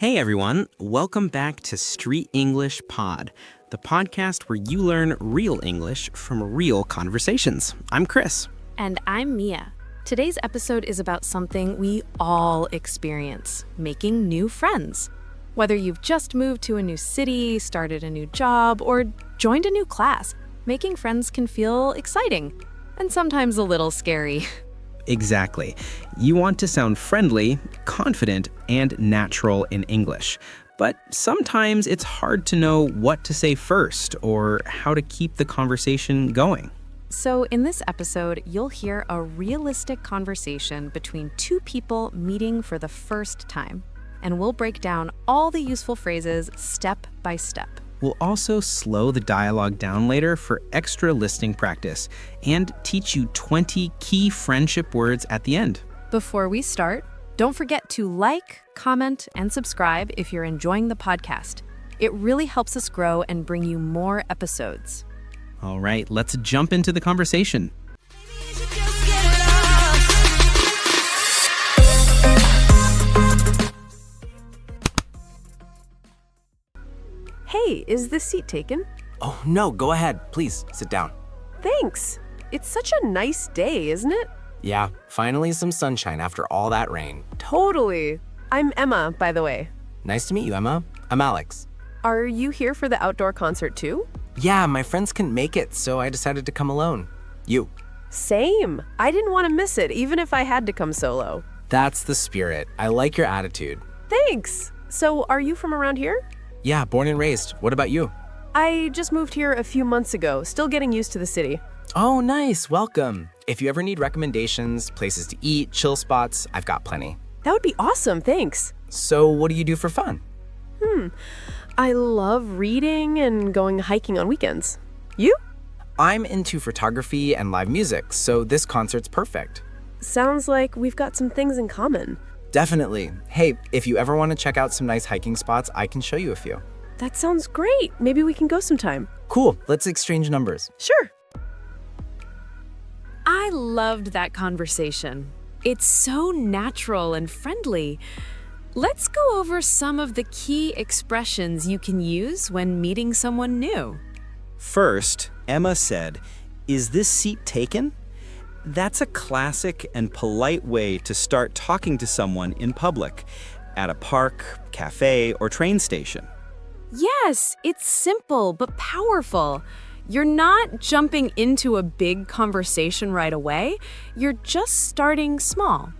Hey everyone, welcome back to Street English Pod, the podcast where you learn real English from real conversations. I'm Chris. And I'm Mia. Today's episode is about something we all experience, making new friends. Whether you've just moved to a new city, started a new job, or joined a new class, making friends can feel exciting and sometimes a little scary. Exactly. You want to sound friendly, confident, and natural in English. But sometimes it's hard to know what to say first or how to keep the conversation going. So in this episode, you'll hear a realistic conversation between two people meeting for the first time. And we'll break down all the useful phrases step by step. We'll also slow the dialogue down later for extra listening practice and teach you 20 key friendship words at the end. Before we start, don't forget to like, comment, and subscribe if you're enjoying the podcast. It really helps us grow and bring you more episodes. All right, let's jump into the conversation. Hey, is this seat taken? Oh, no, go ahead. Please, sit down. Thanks. It's such a nice day, isn't it? Yeah, finally some sunshine after all that rain. Totally. I'm Emma, by the way. Nice to meet you, Emma. I'm Alex. Are you here for the outdoor concert too? Yeah, my friends couldn't make it, so I decided to come alone. You. Same. I didn't want to miss it, even if I had to come solo. That's the spirit. I like your attitude. Thanks. So, are you from around here? Yeah, born and raised. What about you? I just moved here a few months ago, still getting used to the city. Oh, nice. Welcome. If you ever need recommendations, places to eat, chill spots, I've got plenty. That would be awesome, thanks. So what do you do for fun? I love reading and going hiking on weekends. You? I'm into photography and live music, so this concert's perfect. Sounds like we've got some things in common. Definitely. Hey, if you ever want to check out some nice hiking spots, I can show you a few. That sounds great. Maybe we can go sometime. Cool. Let's exchange numbers. Sure. I loved that conversation. It's so natural and friendly. Let's go over some of the key expressions you can use when meeting someone new. First, Emma said, "Is this seat taken?" That's a classic and polite way to start talking to someone in public, at a park, cafe, or train station. Yes, it's simple but powerful. You're not jumping into a big conversation right away. You're just starting small.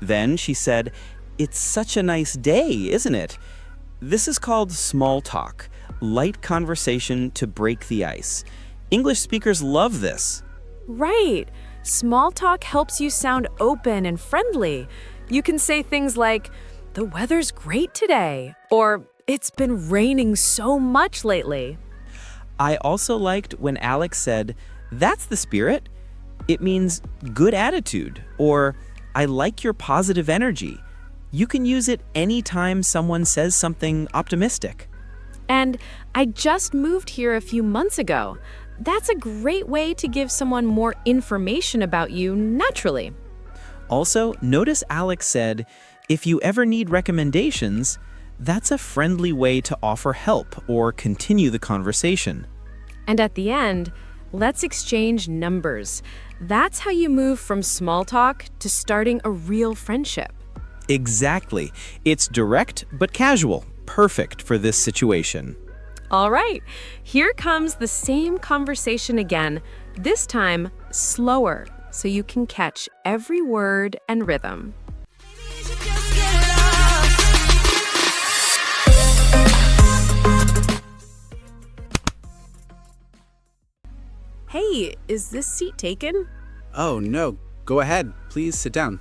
Then she said, "It's such a nice day, isn't it?" This is called small talk, light conversation to break the ice. English speakers love this. Right. Small talk helps you sound open and friendly. You can say things like, "The weather's great today," or "It's been raining so much lately." I also liked when Alex said, "That's the spirit." It means good attitude, or "I like your positive energy." You can use it anytime someone says something optimistic. And "I just moved here a few months ago." That's a great way to give someone more information about you naturally. Also, notice Alex said, "If you ever need recommendations," that's a friendly way to offer help or continue the conversation. And at the end, let's exchange numbers. That's how you move from small talk to starting a real friendship. Exactly. It's direct but casual, perfect for this situation. All right, here comes the same conversation again, this time slower, so you can catch every word and rhythm. Hey, is this seat taken? Oh, no. Go ahead. Please sit down.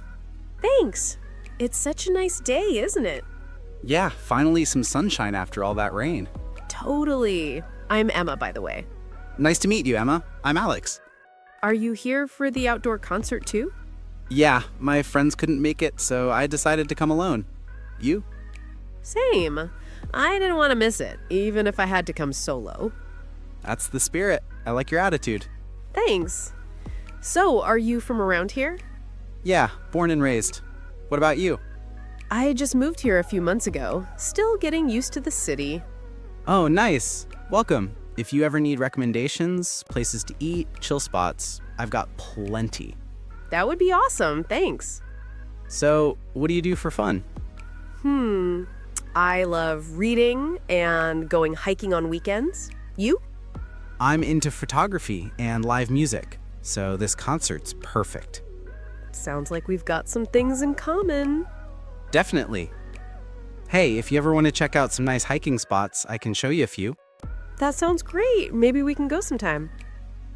Thanks. It's such a nice day, isn't it? Yeah, finally some sunshine after all that rain. Totally. I'm Emma, by the way. Nice to meet you, Emma. I'm Alex. Are you here for the outdoor concert too? Yeah, my friends couldn't make it, so I decided to come alone. You? Same. I didn't want to miss it, even if I had to come solo. That's the spirit. I like your attitude. Thanks. So, are you from around here? Yeah, born and raised. What about you? I just moved here a few months ago. Still getting used to the city. Oh, nice. Welcome. If you ever need recommendations, places to eat, chill spots, I've got plenty. That would be awesome, thanks. So, what do you do for fun? I love reading and going hiking on weekends. You? I'm into photography and live music, so this concert's perfect. Sounds like we've got some things in common. Definitely. Hey, if you ever want to check out some nice hiking spots, I can show you a few. That sounds great. Maybe we can go sometime.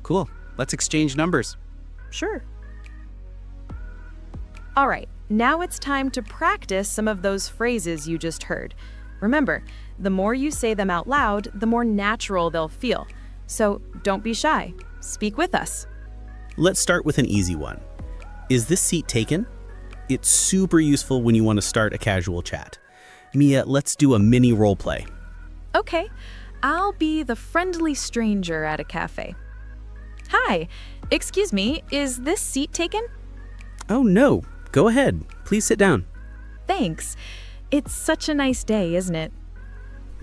Cool. Let's exchange numbers. Sure. All right, now it's time to practice some of those phrases you just heard. Remember, the more you say them out loud, the more natural they'll feel. So don't be shy. Speak with us. Let's start with an easy one. Is this seat taken? It's super useful when you want to start a casual chat. Mia, let's do a mini role play. Okay, I'll be the friendly stranger at a cafe. Hi, excuse me, is this seat taken? Oh no, go ahead. Please sit down. Thanks. It's such a nice day, isn't it?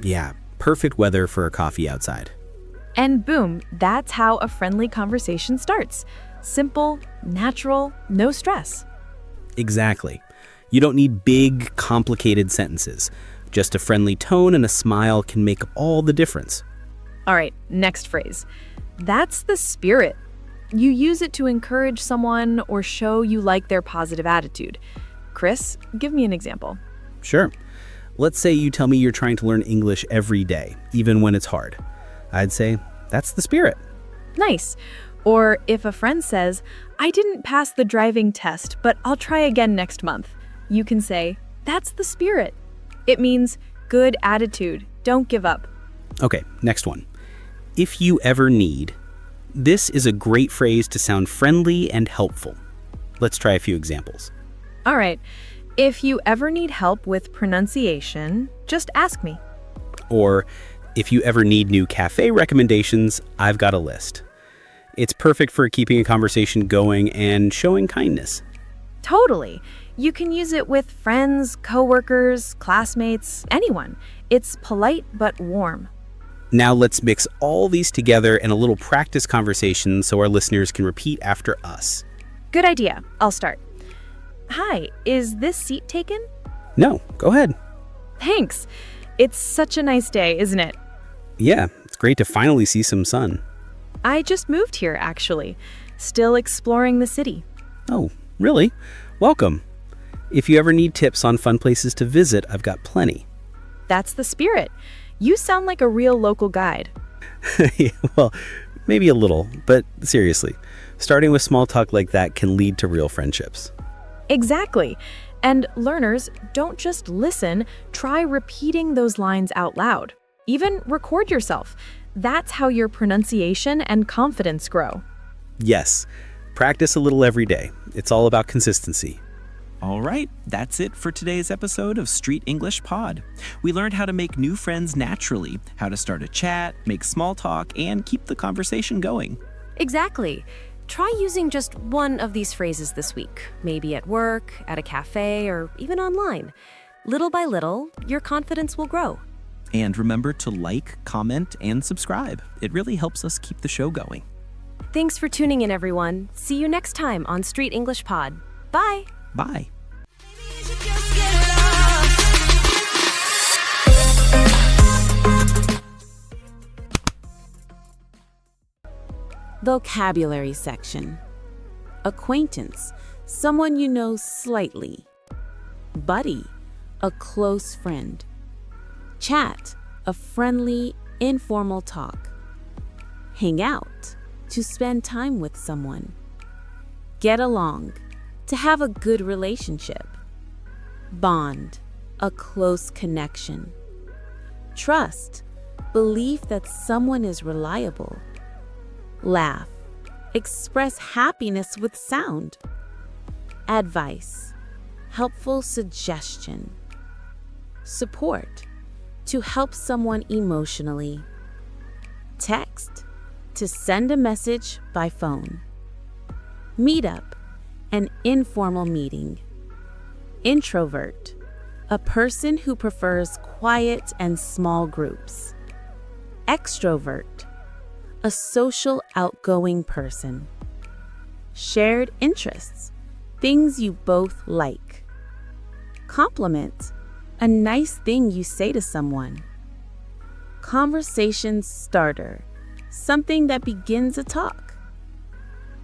Yeah, perfect weather for a coffee outside. And boom, that's how a friendly conversation starts. Simple, natural, no stress. Exactly. You don't need big, complicated sentences. Just a friendly tone and a smile can make all the difference. All right, next phrase. That's the spirit. You use it to encourage someone or show you like their positive attitude. Chris, give me an example. Sure. Let's say you tell me you're trying to learn English every day, even when it's hard. I'd say, that's the spirit. Nice. Or if a friend says, I didn't pass the driving test, but I'll try again next month, you can say, that's the spirit. It means good attitude. Don't give up. Okay, next one. If you ever need. This is a great phrase to sound friendly and helpful. Let's try a few examples. All right. If you ever need help with pronunciation, just ask me. Or, if you ever need new cafe recommendations, I've got a list. It's perfect for keeping a conversation going and showing kindness. Totally. You can use it with friends, coworkers, classmates, anyone. It's polite but warm. Now let's mix all these together in a little practice conversation so our listeners can repeat after us. Good idea. I'll start. Hi, is this seat taken? No, go ahead. Thanks. It's such a nice day, isn't it? Yeah, it's great to finally see some sun. I just moved here, actually. Still exploring the city. Oh, really? Welcome. If you ever need tips on fun places to visit, I've got plenty. That's the spirit. You sound like a real local guide. Well, maybe a little, but seriously, starting with small talk like that can lead to real friendships. Exactly. And learners, don't just listen, try repeating those lines out loud. Even record yourself. That's how your pronunciation and confidence grow. Yes, practice a little every day. It's all about consistency. All right, that's it for today's episode of Street English Pod. We learned how to make new friends naturally, how to start a chat, make small talk, and keep the conversation going. Exactly. Try using just one of these phrases this week, maybe at work, at a cafe, or even online. Little by little, your confidence will grow. And remember to like, comment, and subscribe. It really helps us keep the show going. Thanks for tuning in, everyone. See you next time on Street English Pod. Bye! Bye. Vocabulary section. Acquaintance, someone you know slightly. Buddy, a close friend. Chat, a friendly, informal talk. Hang out, to spend time with someone. Get along, to have a good relationship. Bond, a close connection. Trust, belief that someone is reliable. Laugh, express happiness with sound. Advice, helpful suggestion. Support, to help someone emotionally. Text, to send a message by phone. Meetup, an informal meeting. Introvert, A person who prefers quiet and small groups. Extrovert. A social, outgoing person. Shared interests. Things you both like. Compliment. A nice thing you say to someone. Conversation starter. Something that begins a talk.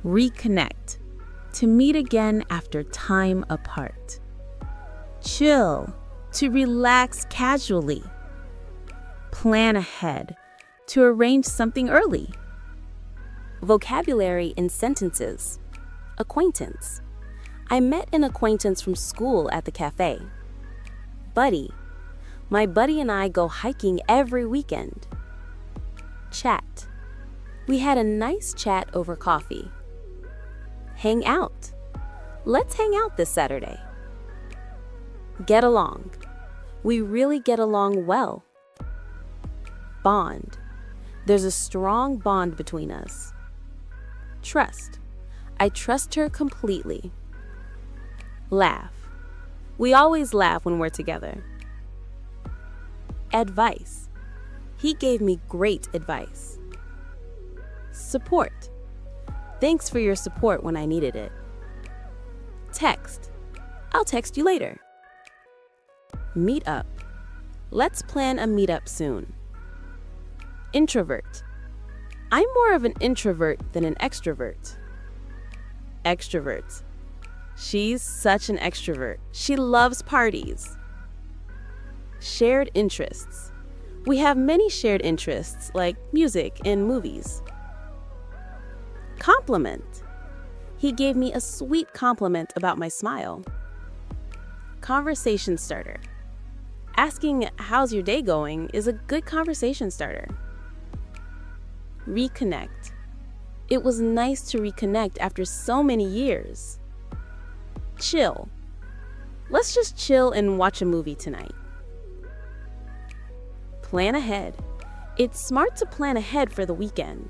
Reconnect. To meet again after time apart. Chill. To relax casually. Plan ahead. To arrange something early. Vocabulary in sentences. Acquaintance. I met an acquaintance from school at the cafe. Buddy. My buddy and I go hiking every weekend. Chat. We had a nice chat over coffee. Hang out. Let's hang out this Saturday. Get along. We really get along well. Bond. There's a strong bond between us. Trust. I trust her completely. Laugh. We always laugh when we're together. Advice. He gave me great advice. Support. Thanks for your support when I needed it. Text. I'll text you later. Meet up. Let's plan a meetup soon. Introvert. I'm more of an introvert than an extrovert. Extrovert. She's such an extrovert. She loves parties. Shared interests. We have many shared interests like music and movies. Compliment. He gave me a sweet compliment about my smile. Conversation starter. Asking how's your day going is a good conversation starter. Reconnect. It was nice to reconnect after so many years. Chill. Let's just chill and watch a movie tonight. Plan ahead. It's smart to plan ahead for the weekend.